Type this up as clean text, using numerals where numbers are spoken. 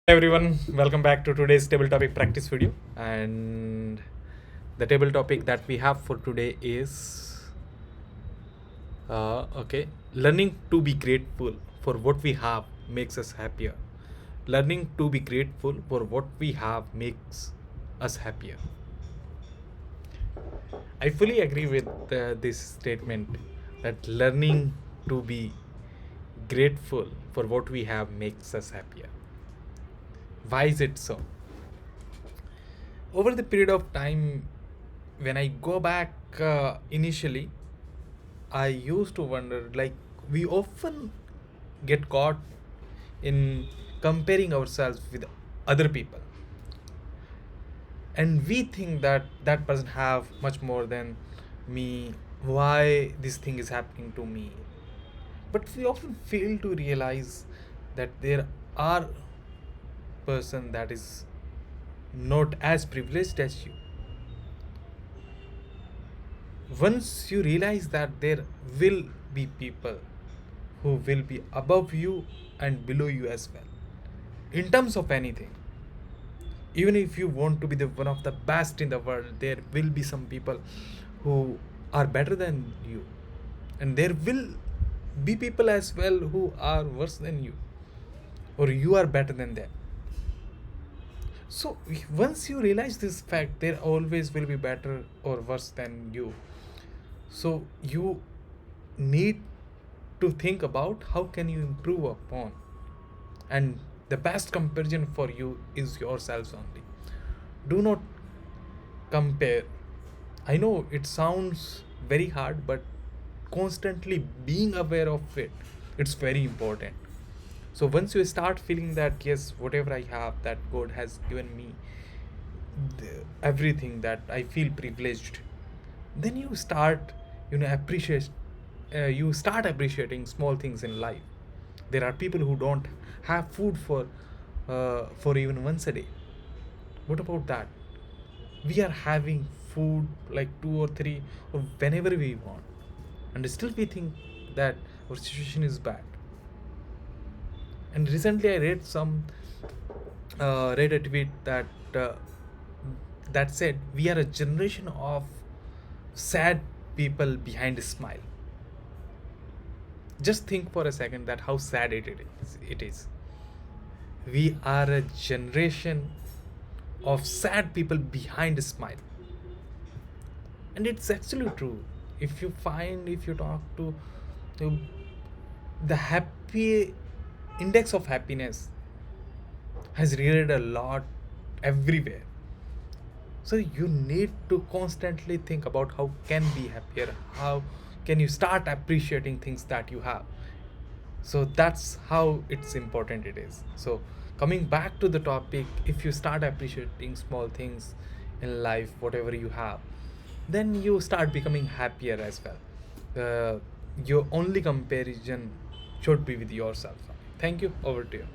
Hey everyone, welcome back to today's table topic practice video. And the table topic that we have for today is learning to be grateful for what we have makes us happier. Learning to be grateful for what we have makes us happier. I fully agree with this statement that learning to be grateful for what we have makes us happier. Why is it so? Over the period of time, when I go back, initially I used to wonder, like, we often get caught in comparing ourselves with other people, and we think that that person have much more than me. Why this thing is happening to me? But we often fail to realize that there are person that is not as privileged as you. Once you realize that there will be people who will be above you and below you as well, in terms of anything, even if you want to be the one of the best in the world, there will be some people who are better than you, and there will be people as well who are worse than you, or you are better than them. So once you realize this fact, there always will be better or worse than you. So you need to think about how can you improve upon, and the best comparison for you is yourselves only. Do not compare. I know it sounds very hard, but constantly being aware of it, it's very important. So once you start feeling that yes, whatever I have, that God has given me, everything, that I feel privileged, then you start, appreciate, you start appreciating small things in life. There are people who don't have food for even once a day. What about that? We are having food like two or three or whenever we want, and still we think that our situation is bad. And recently I read a tweet uh, that said we are a generation of sad people behind a smile. Just think for a second that how sad it is. We are a generation of sad people behind a smile. And it's actually true. If you talk to the happy index of happiness has reared a lot everywhere. So you need to constantly think about how can be happier, how can you start appreciating things that you have. So that's how it's important it is. So coming back to the topic, if you start appreciating small things in life, whatever you have, then you start becoming happier as well. Your only comparison should be with yourself. Thank you. Over to you.